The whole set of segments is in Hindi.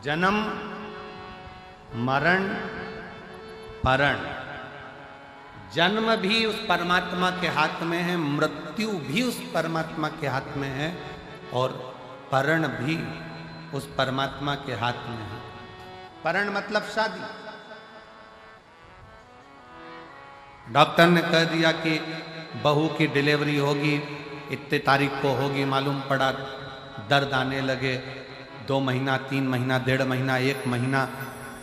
जन्म मरण परण। जन्म भी उस परमात्मा के हाथ में है, मृत्यु भी उस परमात्मा के हाथ में है और परण भी उस परमात्मा के हाथ में है। परण मतलब शादी। डॉक्टर ने कह दिया कि बहू की डिलीवरी होगी, इतने तारीख को होगी, मालूम पड़ा दर्द आने लगे, 2 महीना 3 महीना 1.5 महीना 1 महीना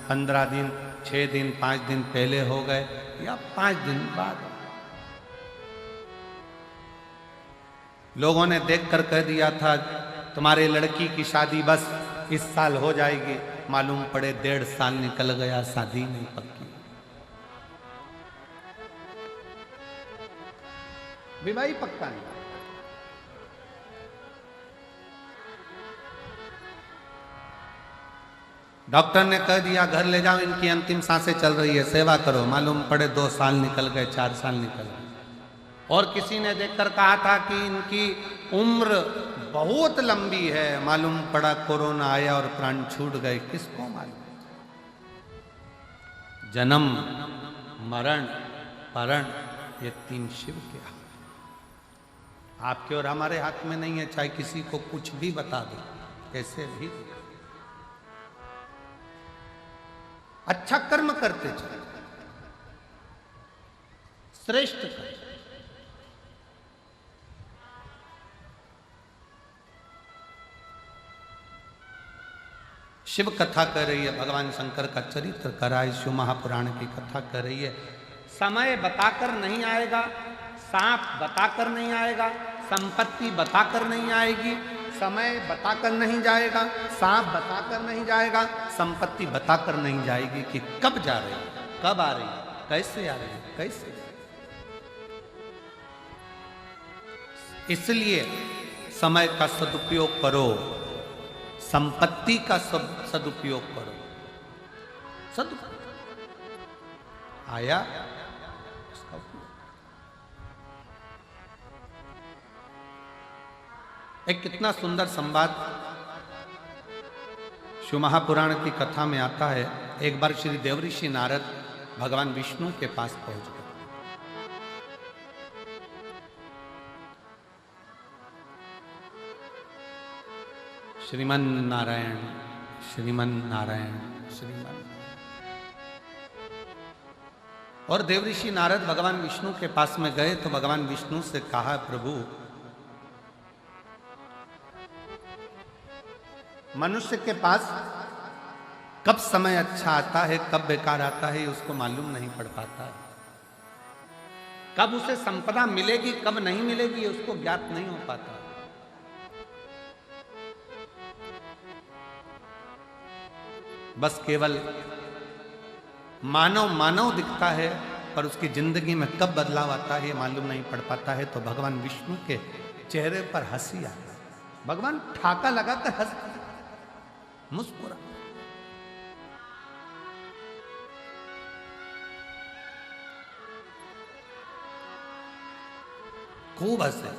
15 दिन 6 दिन 5 दिन पहले हो गए या 5 दिन बाद। लोगों ने देखकर कह दिया था तुम्हारे लड़की की शादी बस इस साल हो जाएगी, मालूम पड़े 1.5 साल निकल गया, शादी नहीं पक्की। विवाह पक्का नहीं। डॉक्टर ने कह दिया घर ले जाओ, इनकी अंतिम सांसें चल रही है, सेवा करो, मालूम पड़े 2 साल निकल गए, 4 साल निकल गए। और किसी ने देखकर कहा था कि इनकी उम्र बहुत लंबी है, मालूम पड़ा कोरोना आया और प्राण छूट गए, किसको मालूम। जन्म मरण परण ये 3 शिव के हाथ, आपके और हमारे हाथ में नहीं है। चाहे किसी को कुछ भी बता दो, कैसे भी अच्छा कर्म करते चले, श्रेष्ठ कर्म। शिव कथा कर रही है, भगवान शंकर का चरित्र करा है, शिव महापुराण की कथा कर रही है। समय बताकर नहीं आएगा, सांप बताकर नहीं आएगा, संपत्ति बताकर नहीं आएगी, समय बताकर नहीं जाएगा, सांप बताकर नहीं जाएगा, संपत्ति बताकर नहीं जाएगी कि कब जा रही है, कब आ रही है, कैसे आ रही है, कैसे। इसलिए समय का सदुपयोग करो, संपत्ति का सदुपयोग करो। सदुपयोग आया उसका उपयोग। एक कितना सुंदर संवाद शिव महापुराण की कथा में आता है। एक बार श्री देवऋषि नारद भगवान विष्णु के पास पहुंच गए। श्रीमन नारायण श्रीमन नारायण श्रीमन। और देवऋषि नारद भगवान विष्णु के पास में गए तो भगवान विष्णु से कहा, प्रभु मनुष्य के पास कब समय अच्छा आता है, कब बेकार आता है, उसको मालूम नहीं पड़ पाता है। कब उसे संपदा मिलेगी, कब नहीं मिलेगी, उसको ज्ञात नहीं हो पाता। बस केवल मानव मानव दिखता है, पर उसकी जिंदगी में कब बदलाव आता है मालूम नहीं पड़ पाता है। तो भगवान विष्णु के चेहरे पर हंसी आई। भगवान ठाका लगाकर हंस मुस्कुरा। खूब हंसे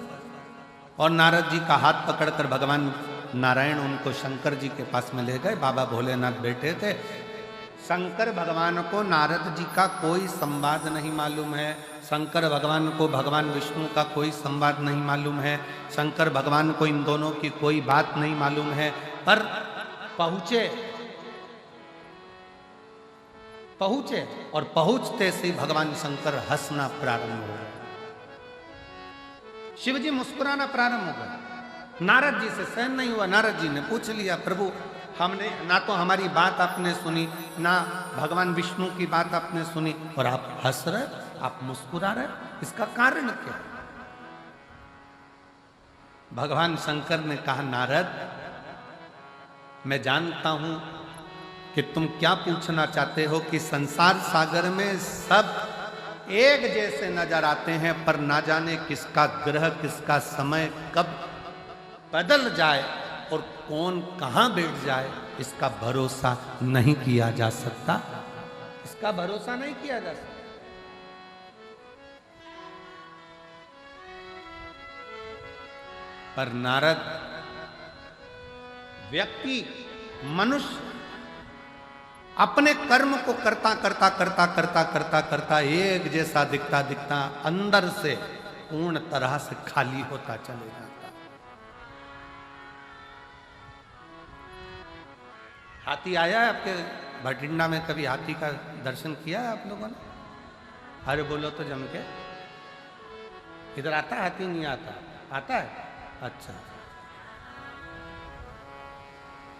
और नारद जी का हाथ पकड़कर भगवान नारायण उनको शंकर जी के पास में ले गए। बाबा भोलेनाथ बैठे थे। शंकर भगवान को नारद जी का कोई संवाद नहीं मालूम है, शंकर भगवान को भगवान विष्णु का कोई संवाद नहीं मालूम है, शंकर भगवान को इन दोनों की कोई बात नहीं मालूम है। पर पहुंचे और पहुंचते से भगवान शंकर हंसना प्रारंभ हो गया, शिवजी मुस्कुराना प्रारंभ हो गया। नारद जी से सहन नहीं हुआ। नारद जी ने पूछ लिया, प्रभु हमने ना तो हमारी बात आपने सुनी, ना भगवान विष्णु की बात आपने सुनी, और आप हंस रहे, आप मुस्कुरा रहे, इसका कारण क्या? भगवान शंकर ने कहा, नारद मैं जानता हूं कि तुम क्या पूछना चाहते हो, कि संसार सागर में सब एक जैसे नजर आते हैं, पर ना जाने किसका ग्रह किसका समय कब बदल जाए और कौन कहां बैठ जाए, इसका भरोसा नहीं किया जा सकता, इसका भरोसा नहीं किया जा सकता। पर नारद व्यक्ति मनुष्य अपने कर्म को करता करता करता करता करता करता एक जैसा दिखता दिखता अंदर से पूर्ण तरह से खाली होता चले जाता। हाथी आया है आपके भटिंडा में? कभी हाथी का दर्शन किया है आप लोगों ने? अरे बोलो तो जम के। इधर आता है हाथी? नहीं आता? आता है? अच्छा।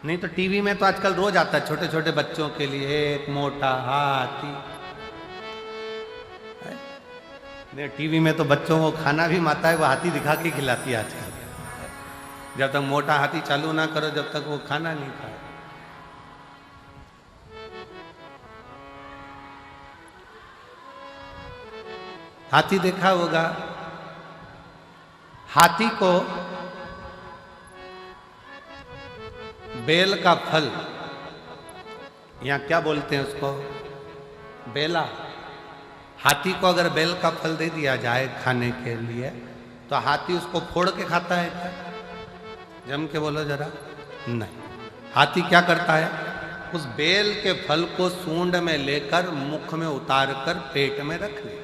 नहीं तो टीवी में तो आजकल रोज आता है छोटे छोटे बच्चों के लिए, एक मोटा हाथी। नहीं, टीवी में तो बच्चों को खाना भी माता है वो हाथी दिखा के खिलाती है आजकल। जब तक मोटा हाथी चालू ना करो जब तक वो खाना नहीं खाए। हाथी देखा होगा। हाथी को बेल का फल, यहां क्या बोलते हैं उसको? बेला। हाथी को अगर बेल का फल दे दिया जाए खाने के लिए तो हाथी उसको फोड़ के खाता है क्या? जम के बोलो जरा। नहीं, हाथी क्या करता है? उस बेल के फल को सूंड में लेकर मुख में उतार कर पेट में रख ले।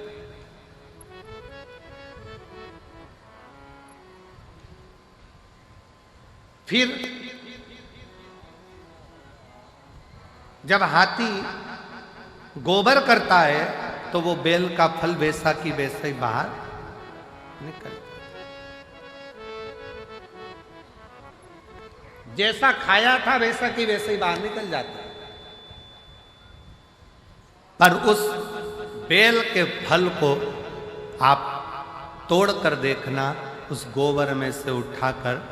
फिर जब हाथी गोबर करता है तो वो बेल का फल वैसा की वैसा ही बाहर निकल, जैसा खाया था वैसा की वैसे ही बाहर निकल जाता है। पर उस बेल के फल को आप तोड़ कर देखना, उस गोबर में से उठाकर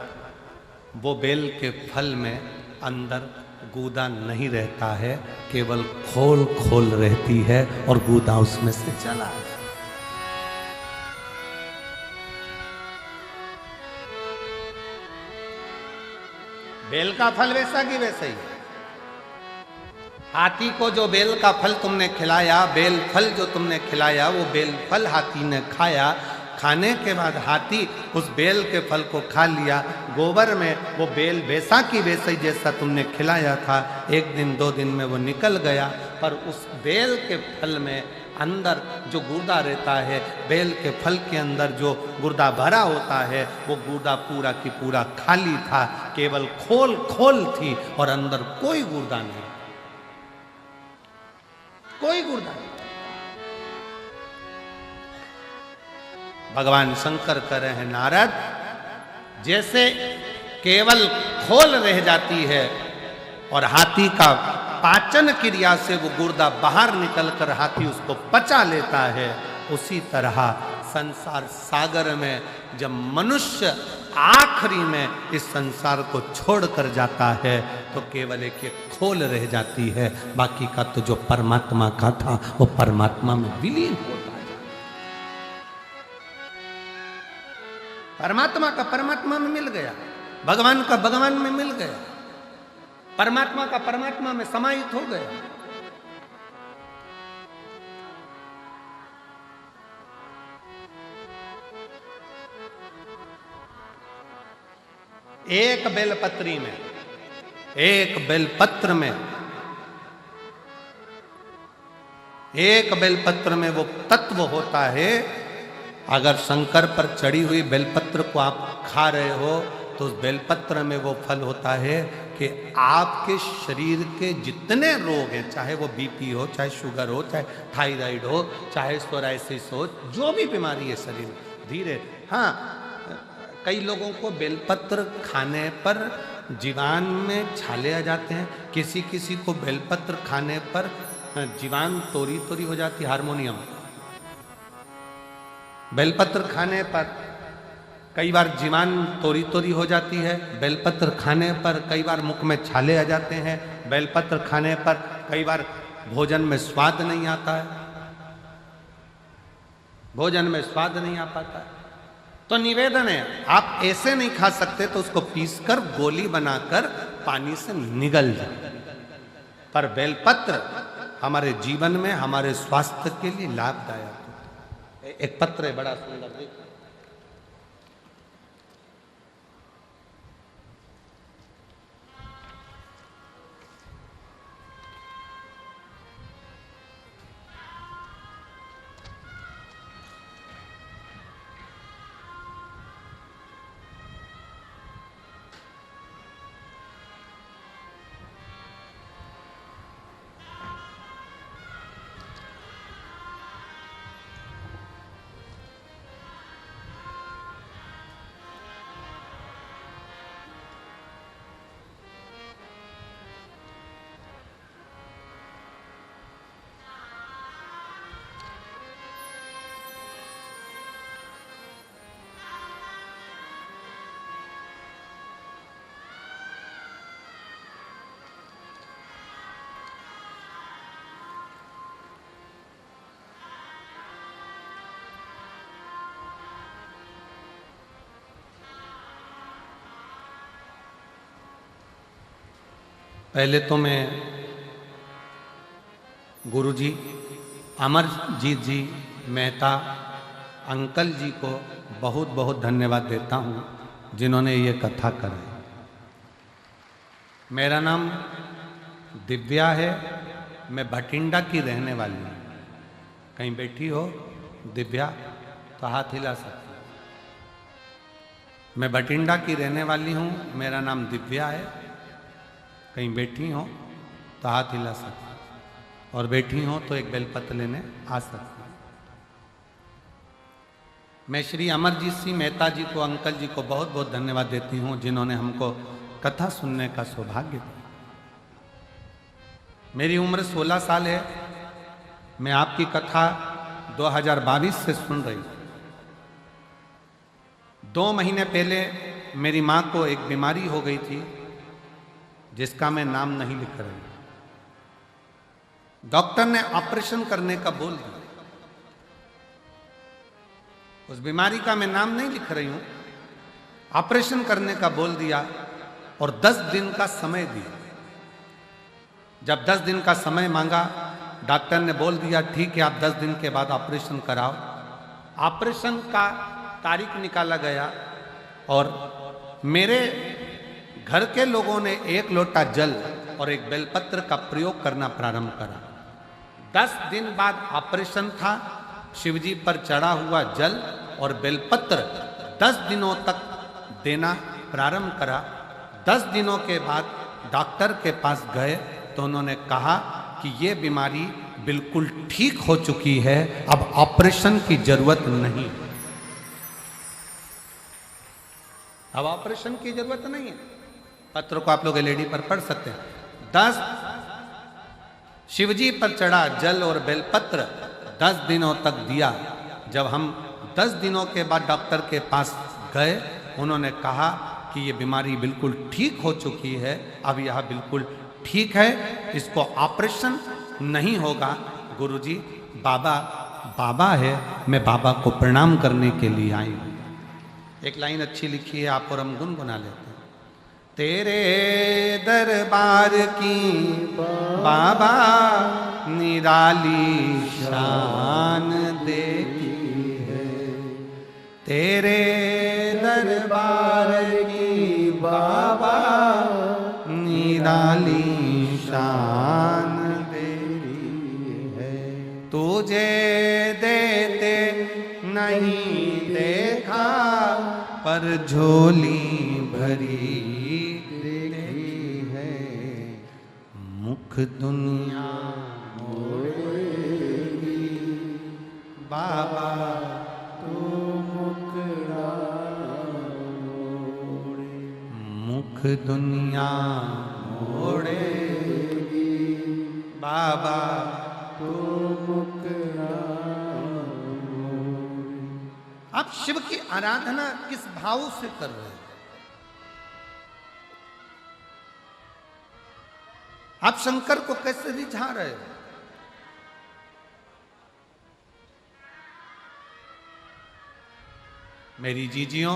वो बेल के फल में अंदर गूदा नहीं रहता है, केवल खोल खोल रहती है और गूदा उसमें से चला है। बेल का फल वैसा की वैसा ही। हाथी को जो बेल का फल तुमने खिलाया, बेल फल जो तुमने खिलाया, वो बेल फल हाथी ने खाया। खाने के बाद हाथी उस बेल के फल को खा लिया। गोबर में वो बेल वैसा की वैसा ही जैसा तुमने खिलाया था, एक दिन दो दिन में वो निकल गया। पर उस बेल के फल में अंदर जो गुर्दा रहता है, बेल के फल के अंदर जो गुर्दा भरा होता है, वो गुर्दा पूरा की पूरा खाली था, केवल खोल खोल थी और अंदर कोई गुर्दा नहीं, कोई गुर्दा नहीं। भगवान शंकर कह रहे हैं, नारद, जैसे केवल खोल रह जाती है और हाथी का पाचन क्रिया से वो गुर्दा बाहर निकलकर हाथी उसको पचा लेता है, उसी तरह संसार सागर में जब मनुष्य आखिरी में इस संसार को छोड़कर जाता है तो केवल एक खोल रह जाती है, बाकी का तो जो परमात्मा का था वो परमात्मा में विलीन होता है। परमात्मा का परमात्मा में मिल गया, भगवान का भगवान में मिल गया, परमात्मा का परमात्मा में समाहित हो गया। एक बेलपत्री में, एक बेलपत्र में, एक बेलपत्र में वो तत्व होता है। अगर शंकर पर चढ़ी हुई बेलपत्र को आप खा रहे हो तो उस बेलपत्र में वो फल होता है कि आपके शरीर के जितने रोग हैं, चाहे वो बीपी हो, चाहे शुगर हो, चाहे थायराइड हो, चाहे सोराइसिस हो, जो भी बीमारी है शरीर में, धीरे। हाँ, कई लोगों को बेलपत्र खाने पर जीवान में छाले आ जाते हैं, किसी किसी को बेलपत्र खाने पर जीवान तोरी तोरी हो जाती, हारमोनियम। बेलपत्र खाने पर कई बार जीवान तोरी तोरी हो जाती है, बेलपत्र खाने पर कई बार मुख में छाले आ जाते हैं, बेलपत्र खाने पर कई बार भोजन में स्वाद नहीं आता है, भोजन में स्वाद नहीं आ पाता है। तो निवेदन है, आप ऐसे नहीं खा सकते तो उसको पीसकर गोली बनाकर पानी से निगल जाए। पर बेलपत्र हमारे जीवन में, हमारे स्वास्थ्य के लिए लाभदायक होता है। एक पत्र है बड़ा सुंदर, देखो। पहले तो मैं गुरुजी अमरजीत जी मेहता अंकल जी को बहुत बहुत धन्यवाद देता हूँ जिन्होंने ये कथा कराई। मेरा नाम दिव्या है, मैं भटिंडा की रहने वाली हूँ। कहीं बैठी हो दिव्या तो हाथ हिला सकती हो। मैं भटिंडा की रहने वाली हूँ, मेरा नाम दिव्या है। कहीं बैठी हो तो हाथ हिला सकती हो, और बैठी हो तो एक बेलपत्र लेने आ सकती हो। मैं श्री अमरजीत सिंह मेहता जी को, अंकल जी को बहुत बहुत धन्यवाद देती हूँ जिन्होंने हमको कथा सुनने का सौभाग्य दिया। मेरी उम्र 16 साल है। मैं आपकी कथा 2022 से सुन रही हूँ। 2 महीने पहले मेरी माँ को एक बीमारी हो गई थी जिसका मैं नाम नहीं लिख रही। डॉक्टर ने ऑपरेशन करने का बोल दिया। उस बीमारी का मैं नाम नहीं लिख रही हूं, ऑपरेशन करने का बोल दिया और 10 दिन का समय दिया। जब 10 दिन का समय मांगा, डॉक्टर ने बोल दिया ठीक है आप 10 दिन के बाद ऑपरेशन कराओ। ऑपरेशन का तारीख निकाला गया और मेरे घर के लोगों ने 1 लोटा जल और एक बेलपत्र का प्रयोग करना प्रारंभ करा। 10 दिन बाद ऑपरेशन था। शिवजी पर चढ़ा हुआ जल और बेलपत्र 10 दिनों तक देना प्रारंभ करा। 10 दिनों के बाद डॉक्टर के पास गए तो उन्होंने कहा कि ये बीमारी बिल्कुल ठीक हो चुकी है, अब ऑपरेशन की जरूरत नहीं। अब ऑपरेशन की जरूरत नहीं है। पत्र को आप लोग एलईडी पर पढ़ सकते हैं। 10 शिवजी पर चढ़ा जल और बेलपत्र 10 दिनों तक दिया। जब हम 10 दिनों के बाद डॉक्टर के पास गए, उन्होंने कहा कि ये बीमारी बिल्कुल ठीक हो चुकी है, अब यह बिल्कुल ठीक है, इसको ऑपरेशन नहीं होगा। गुरुजी बाबा है, मैं बाबा को प्रणाम करने के लिए आई हूँ। एक लाइन अच्छी लिखी है, आप और हम गुनगुना लेते हैं। तेरे दरबार की बाबा निराली शान देखी है, तेरे दरबार की बाबा निराली शान देखी है। तुझे देते नहीं देखा पर झोली भरी देखी है, मुख दुनिया मोड़ेगी बाबा तू मुखड़ा मोड़े, मुख दुनिया मोड़ेगी बाबा तू मुखड़ा मोड़े। आप शिव की आराधना किस भाव से कर रहे हैं? आप शंकर को कैसे रिझा रहे हो? मेरी जीजियों,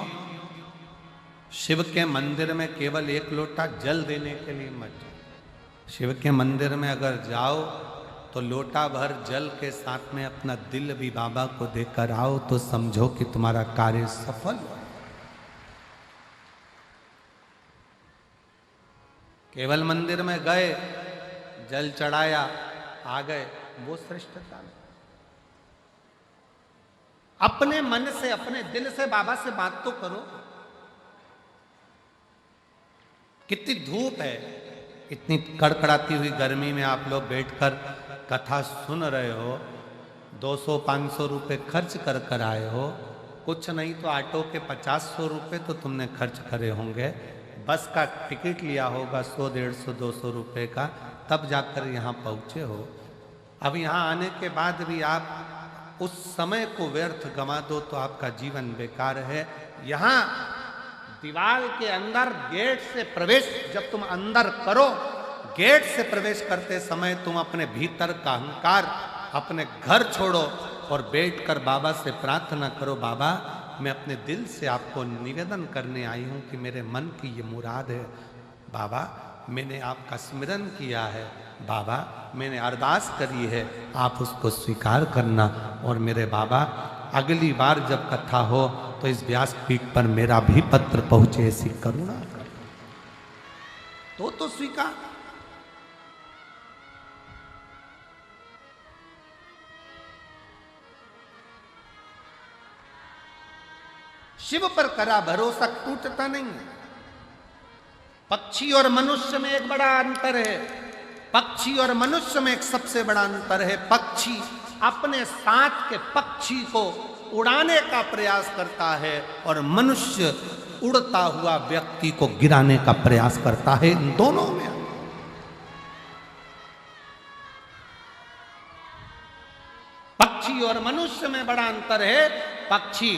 शिव के मंदिर में केवल 1 लोटा जल देने के लिए मत जाओ। शिव के मंदिर में अगर जाओ तो लोटा भर जल के साथ में अपना दिल भी बाबा को देकर आओ तो समझो कि तुम्हारा कार्य सफल हो। केवल मंदिर में गए, जल चढ़ाया, आ गए, वो श्रेष्ठता नहीं। अपने मन से, अपने दिल से बाबा से बात तो करो। कितनी धूप है, इतनी कड़कड़ाती हुई गर्मी में आप लोग बैठकर कथा सुन रहे हो, 200-500 रुपए खर्च कर आए हो। कुछ नहीं तो ऑटो के 50-100 रुपए तो तुमने खर्च करे होंगे, बस का टिकट लिया होगा 100, 150, 200 रुपए का, तब जाकर यहाँ पहुँचे हो। अब यहाँ आने के बाद भी आप उस समय को व्यर्थ गंवा दो तो आपका जीवन बेकार है। यहाँ दीवार के अंदर गेट से प्रवेश जब तुम अंदर करो, गेट से प्रवेश करते समय तुम अपने भीतर का अहंकार, अपने घर छोड़ो और बैठकर बाबा से प्रार्थना करो, बाबा मैं अपने दिल से आपको निवेदन करने आई हूँ कि मेरे मन की ये मुराद है। बाबा मैंने आपका स्मरण किया है, बाबा मैंने अरदास करी है, आप उसको स्वीकार करना। और मेरे बाबा अगली बार जब कथा हो तो इस व्यासपीठ पर मेरा भी पत्र पहुंचे, ऐसी करुणा कर। तो स्वीकार। शिव पर करा भरोसा टूटता नहीं है। पक्षी और मनुष्य में एक बड़ा अंतर है। पक्षी और मनुष्य में एक सबसे बड़ा अंतर है। पक्षी अपने साथ के पक्षी को उड़ाने का प्रयास करता है और मनुष्य उड़ता हुआ व्यक्ति को गिराने का प्रयास करता है। इन दोनों में पक्षी और मनुष्य में बड़ा अंतर है। पक्षी,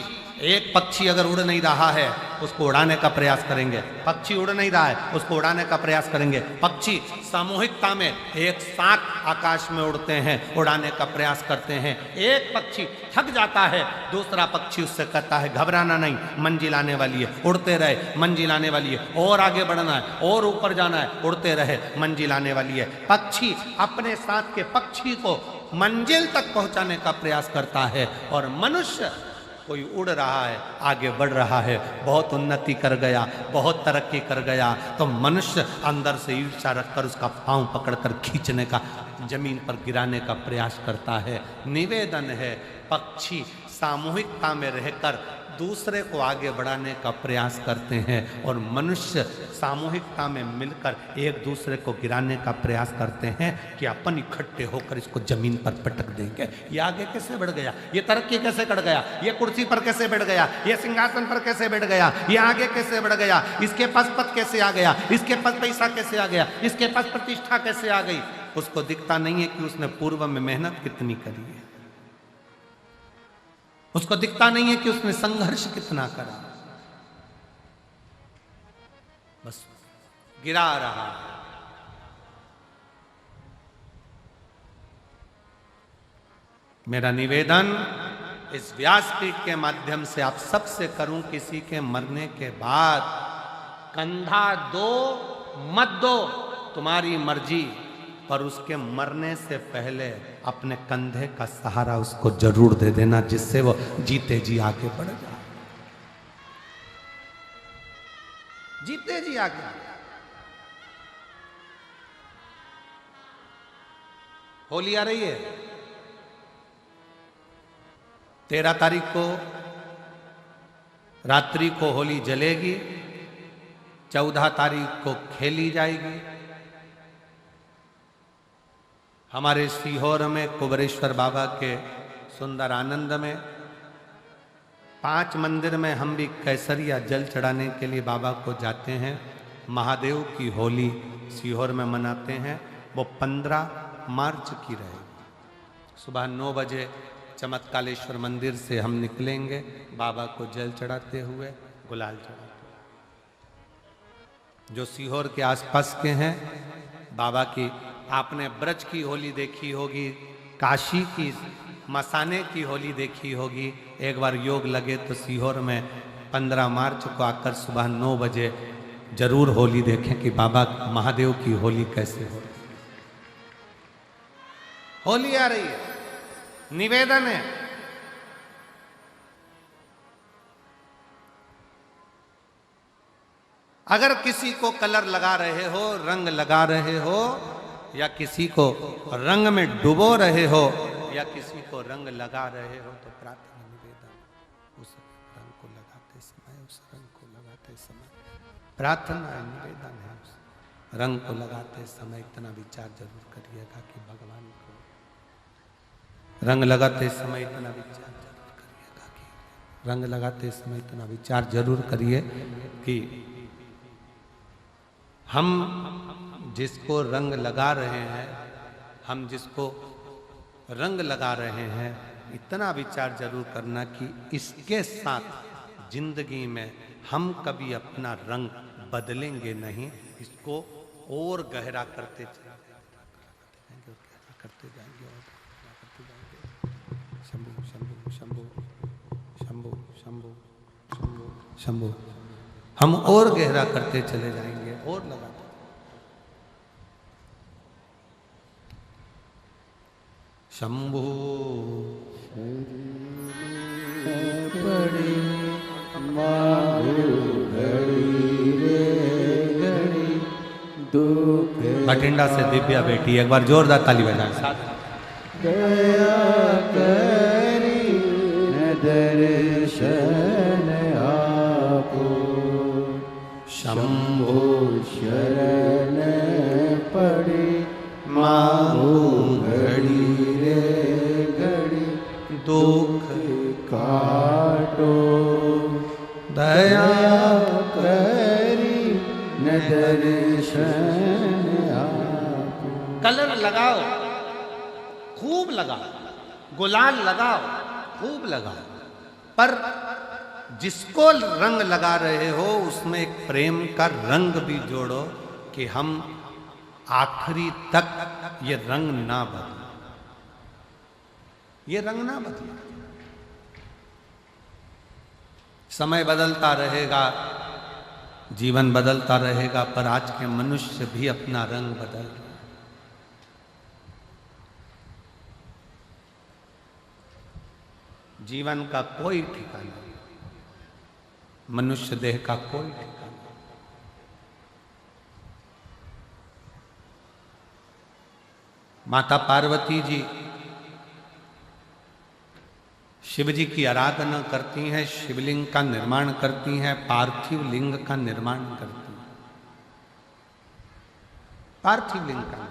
एक पक्षी अगर उड़ नहीं रहा है उसको उड़ाने का प्रयास करेंगे। पक्षी उड़ नहीं रहा है उसको उड़ाने का प्रयास करेंगे। पक्षी सामूहिकता में एक साथ आकाश में उड़ते हैं, उड़ाने का प्रयास करते हैं। एक पक्षी थक जाता है, दूसरा पक्षी उससे कहता है घबराना नहीं, मंजिल आने वाली है, उड़ते रहे, मंजिल आने वाली है, और आगे बढ़ना है, और ऊपर जाना है, उड़ते रहे, मंजिल आने वाली है। पक्षी अपने साथ के पक्षी को मंजिल तक पहुंचाने का प्रयास करता है। और मनुष्य कोई उड़ रहा है, आगे बढ़ रहा है, बहुत उन्नति कर गया, बहुत तरक्की कर गया, तो मनुष्य अंदर से ईर्ष्या रखकर उसका पांव पकड़कर खींचने का, जमीन पर गिराने का प्रयास करता है। निवेदन है, पक्षी सामूहिकता में रहकर दूसरे को आगे बढ़ाने का प्रयास करते हैं और मनुष्य सामूहिकता में मिलकर एक दूसरे को गिराने का प्रयास करते हैं कि अपन इकट्ठे होकर इसको जमीन पर पटक देंगे। ये आगे कैसे बढ़ गया, ये तरक्की कैसे कर गया, ये कुर्सी पर कैसे बैठ गया, ये सिंहासन पर कैसे बैठ गया, ये आगे कैसे बढ़ गया, इसके पास पद कैसे आ गया, इसके पास पैसा कैसे आ गया, इसके पास प्रतिष्ठा कैसे आ गई। उसको दिखता नहीं है कि उसने पूर्व में मेहनत कितनी करी है। उसको दिखता नहीं है कि उसने संघर्ष कितना करा। बस गिरा रहा। मेरा निवेदन इस व्यासपीठ के माध्यम से आप सबसे करूं, किसी के मरने के बाद कंधा दो मत दो, तुम्हारी मर्जी, पर उसके मरने से पहले अपने कंधे का सहारा उसको जरूर दे देना, जिससे वो जीते जी आगे बढ़ जाए। जीते जी आगे। होली आ रही है, 13 तारीख को रात्रि को होली जलेगी, 14 तारीख को खेली जाएगी। हमारे सीहोर में कुबरेश्वर बाबा के सुंदर आनंद में 5 मंदिर में हम भी केसरिया जल चढ़ाने के लिए बाबा को जाते हैं। महादेव की होली सीहोर में मनाते हैं, वो 15 मार्च की रहेगी। सुबह 9 बजे चमत्कालेश्वर मंदिर से हम निकलेंगे, बाबा को जल चढ़ाते हुए, गुलाल चढ़ाते हुए। जो सीहोर के आसपास के हैं, बाबा की, आपने ब्रज की होली देखी होगी, काशी की मसाने की होली देखी होगी। एक बार योग लगे तो सीहोर में 15 मार्च को आकर सुबह 9 बजे जरूर होली देखें कि बाबा महादेव की होली कैसे हो रही। होली आ रही है, निवेदन है, अगर किसी को कलर लगा रहे हो, रंग लगा रहे हो, या किसी को रंग में डुबो रहे हो, या किसी को रंग लगा रहे हो, तो प्रार्थना निवेदन, उस रंग को लगाते समय, उस रंग को लगाते समय प्रार्थना निवेदन है, उस रंग को लगाते समय इतना विचार जरूर करिएगा कि भगवान को, रंग लगाते समय इतना विचार जरूर करिएगा कि, रंग लगाते समय इतना विचार जरूर करिए कि हम जिसको रंग लगा रहे हैं, हम जिसको रंग लगा रहे हैं, इतना विचार जरूर करना कि इसके साथ जिंदगी में हम कभी अपना रंग बदलेंगे नहीं। इसको और गहरा करते जाएंगे, करते जाएंगे और करते जाएंगे। शंभु शंभु शंभु शंभु शंभु शंभु शंभु, हम और गहरा करते चले जाएंगे और लगाते। शंभु पड़ी मांगू घड़ी रे घड़ी दुख। बठिंडा से दिव्या बेटी, एक बार जोरदार ताली बजाएं साथ। दया करी न दर्शन आपो शंभो शरण पड़ी मांगू घड़ी रे घड़ी दुख काटो। दया करी न दर्शन आपो। कलर लगाओ, खूब लगाओ, गुलाल लगाओ, खूब लगाओ, पर जिसको रंग लगा रहे हो उसमें एक प्रेम का रंग भी जोड़ो कि हम आखिरी तक ये रंग ना बदले, ये रंग ना बदले। समय बदलता रहेगा, जीवन बदलता रहेगा, पर आज के मनुष्य भी अपना रंग बदल रहे। जीवन का कोई ठिकाना नहीं, मनुष्य देह का कोई ठिकाना नहीं। माता पार्वती जी शिव जी की आराधना करती हैं, शिवलिंग का निर्माण करती हैं, पार्थिव लिंग का निर्माण करती हैं। पार्थिव लिंग का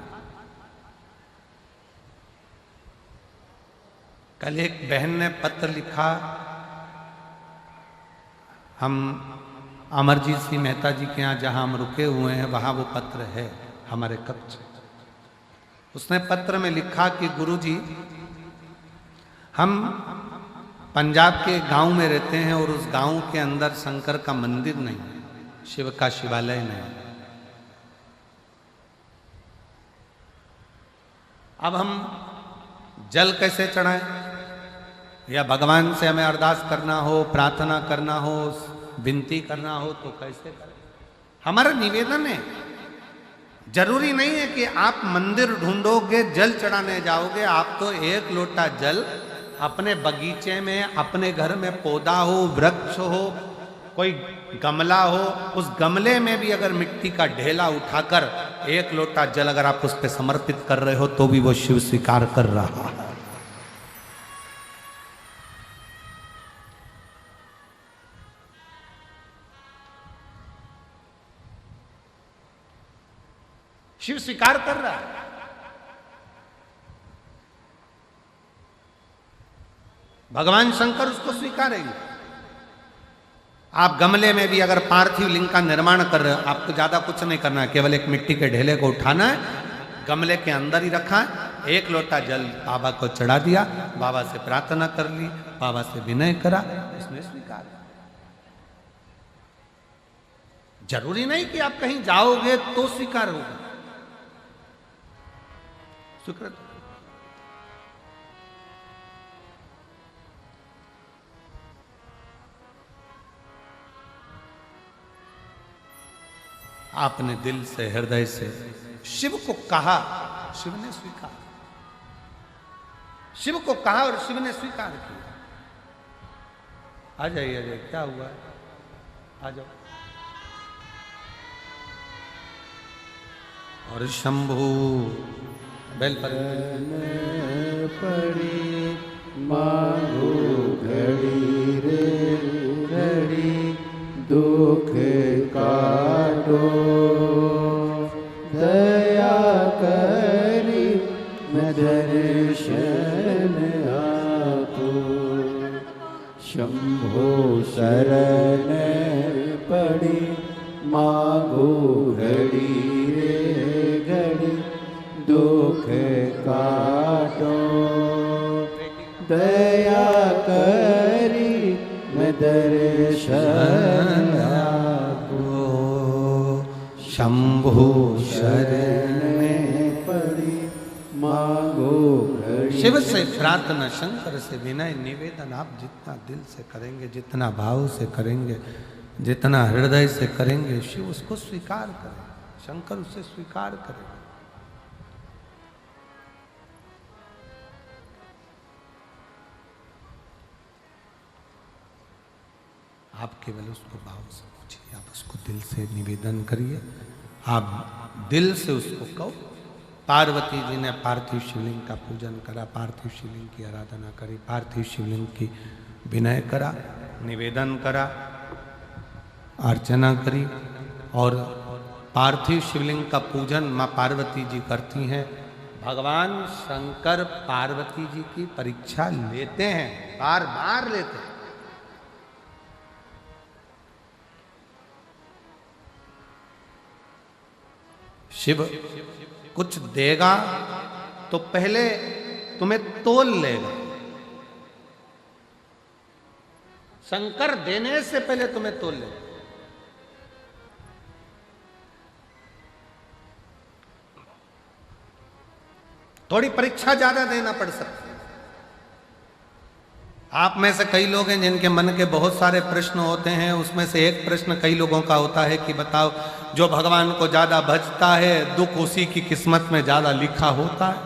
कल एक बहन ने पत्र लिखा, हम अमरजीत सिंह मेहता जी के यहाँ जहाँ हम रुके हुए हैं वहाँ वो पत्र है हमारे कब्ज। उसने पत्र में लिखा कि गुरुजी, हम पंजाब के गांव में रहते हैं और उस गांव के अंदर शंकर का मंदिर नहीं है, शिव का शिवालय नहीं। अब हम जल कैसे चढ़ाएं, या भगवान से हमें अरदास करना हो, प्रार्थना करना हो, विनती करना हो तो कैसे करें? हमारा निवेदन है, जरूरी नहीं है कि आप मंदिर ढूंढोगे, जल चढ़ाने जाओगे। आप तो एक लोटा जल अपने बगीचे में, अपने घर में पौधा हो, वृक्ष हो, कोई गमला हो, उस गमले में भी अगर मिट्टी का ढेला उठाकर एक लोटा जल अगर आप उस पर समर्पित कर रहे हो तो भी वो शिव स्वीकार कर रहा है। शिव स्वीकार कर रहा है। भगवान शंकर उसको स्वीकारेंगे। आप गमले में भी अगर पार्थिव लिंग का निर्माण कर रहे हो, आपको ज्यादा कुछ नहीं करना है, केवल एक मिट्टी के ढेले को उठाना है, गमले के अंदर ही रखा है, एक लोटा जल बाबा को चढ़ा दिया, बाबा से प्रार्थना कर ली, बाबा से विनय करा, उसने स्वीकार। जरूरी नहीं कि आप कहीं जाओगे तो स्वीकार होगा। स्वीकृत आपने दिल से, हृदय से शिव को कहा, शिव ने स्वीकार। शिव को कहा और शिव ने स्वीकार किया। आ जाइए, आ जाइए, क्या हुआ है? आ जाओ। और शंभु बेल पर पड़ी मांगो घड़ी रे घड़ी दुख काटो। दया करी मैं दर्शन आपो शंभो शरण पड़ी मांगो घड़ी रे घड़ी दुख काटो। दया करी मैं दर्शन आपो शंभु शरण पड़ी मांगो घड़ी। शिव से प्रार्थना, शंकर से विनय निवेदन आप जितना दिल से करेंगे, जितना भाव से करेंगे, जितना हृदय से करेंगे, शिव उसको स्वीकार करे, शंकर उसे स्वीकार करे। आप केवल उसको भाव से पूछिए, आप उसको दिल से निवेदन करिए, आप दिल से उसको कहो। पार्वती जी ने पार्थिव शिवलिंग का पूजन करा, पार्थिव शिवलिंग की आराधना करी, पार्थिव शिवलिंग की विनय करा, निवेदन करा, अर्चना करी। और पार्थिव शिवलिंग का पूजन माँ पार्वती जी करती हैं। भगवान शंकर पार्वती जी की परीक्षा लेते हैं, बार बार लेते हैं। शिव कुछ देगा तो पहले तुम्हें तोल लेगा। शंकर देने से पहले तुम्हें तोल लेगा। थोड़ी परीक्षा ज्यादा देना पड़ सकती है। आप में से कई लोग हैं जिनके मन के बहुत सारे प्रश्न होते हैं, उसमें से एक प्रश्न कई लोगों का होता है कि बताओ, जो भगवान को ज्यादा भजता है दुख उसी की किस्मत में ज्यादा लिखा होता है।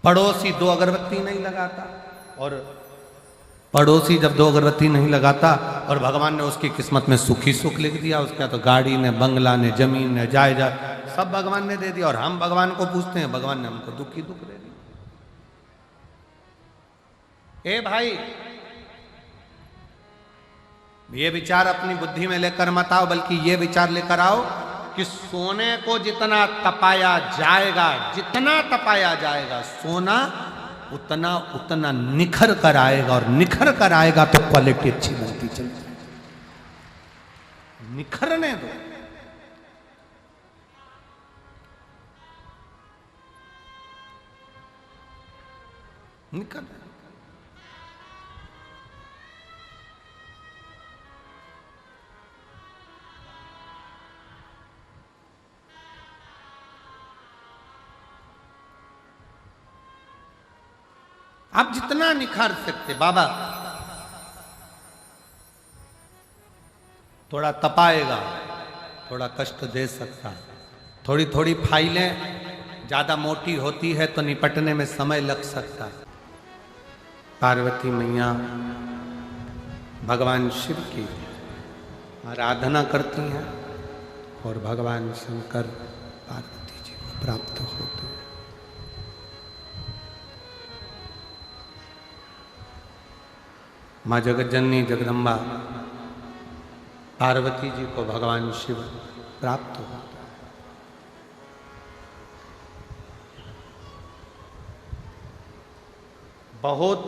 पड़ोसी 2 अगरबत्ती नहीं लगाता, और पड़ोसी जब 2 अगरबत्ती नहीं लगाता और भगवान ने उसकी किस्मत में सुखी सुख लिख दिया, उसका तो गाड़ी ने, बंगला ने, जमीन ने, जायदाद सब भगवान ने दे दिया, और हम भगवान को पूछते हैं, भगवान ने हमको दुख ही दुख दे दिया। ए भाई, ये विचार अपनी बुद्धि में लेकर मत आओ, बल्कि ये विचार लेकर आओ कि सोने को जितना तपाया जाएगा, जितना तपाया जाएगा, सोना उतना उतना निखर कर आएगा, और निखर कर आएगा तो क्वालिटी अच्छी बनती चली जाएगी। निखरने दो। निखर आप जितना निखार सकते। बाबा थोड़ा तपाएगा, थोड़ा कष्ट दे सकता है, थोड़ी थोड़ी फाइलें ज्यादा मोटी होती है तो निपटने में समय लग सकता है। पार्वती मैया भगवान शिव की आराधना करती हैं और भगवान शंकर पार्वती जी को प्राप्त होते हैं। माँ जगज्जननी जगदम्बा पार्वती जी को भगवान शिव प्राप्त होता है। बहुत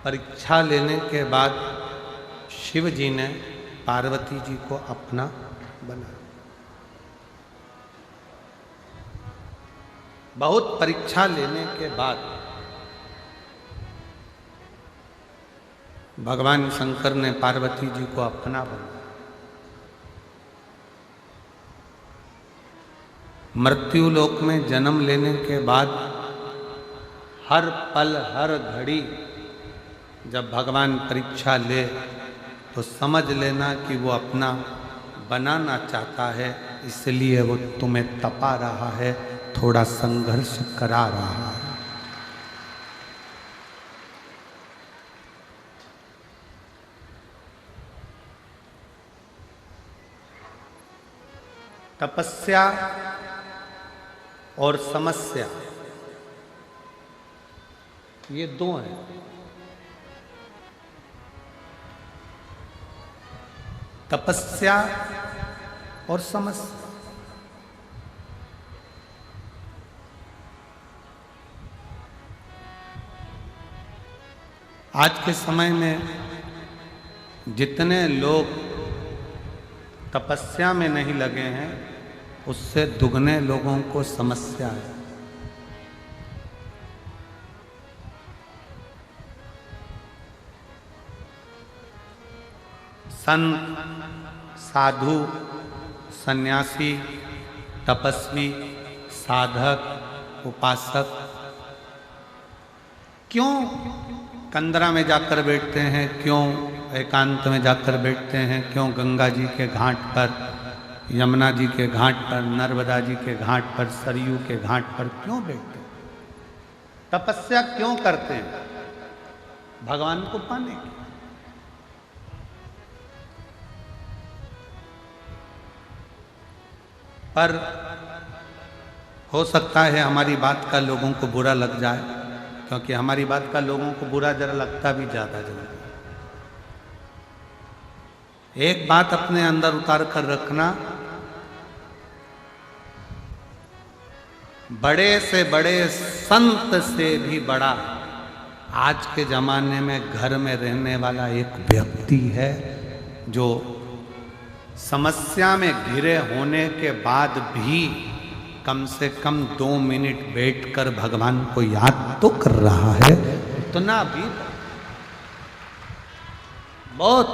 परीक्षा लेने के बाद शिव जी ने पार्वती जी को अपना बना। बहुत परीक्षा लेने के बाद भगवान शंकर ने पार्वती जी को अपना बना। मृत्यु लोक में जन्म लेने के बाद हर पल हर घड़ी जब भगवान परीक्षा ले तो समझ लेना कि वो अपना बनाना चाहता है, इसलिए वो तुम्हें तपा रहा है, थोड़ा संघर्ष करा रहा है। तपस्या और समस्या ये 2 हैं। तपस्या और समस्या। आज के समय में जितने लोग तपस्या में नहीं लगे हैं, उससे दुगने लोगों को समस्या है। संत, साधु, सन्यासी, तपस्वी, साधक, उपासक क्यों कंदरा में जाकर बैठते हैं, क्यों एकांत में जाकर बैठते हैं, क्यों गंगा जी के घाट पर, यमुना जी के घाट पर, नर्मदा जी के घाट पर, सरयू के घाट पर क्यों बैठते हैं? तपस्या क्यों करते हैं? भगवान को पाने की। पर हो सकता है हमारी बात का लोगों को बुरा लग जाए, क्योंकि हमारी बात का लोगों को बुरा जरा लगता भी ज्यादा जल्दी। एक बात अपने अंदर उतार कर रखना, बड़े से बड़े संत से भी बड़ा आज के जमाने में घर में रहने वाला एक व्यक्ति है, जो समस्या में घिरे होने के बाद भी कम से कम 2 मिनट बैठकर भगवान को याद तो कर रहा है। इतना भी बहुत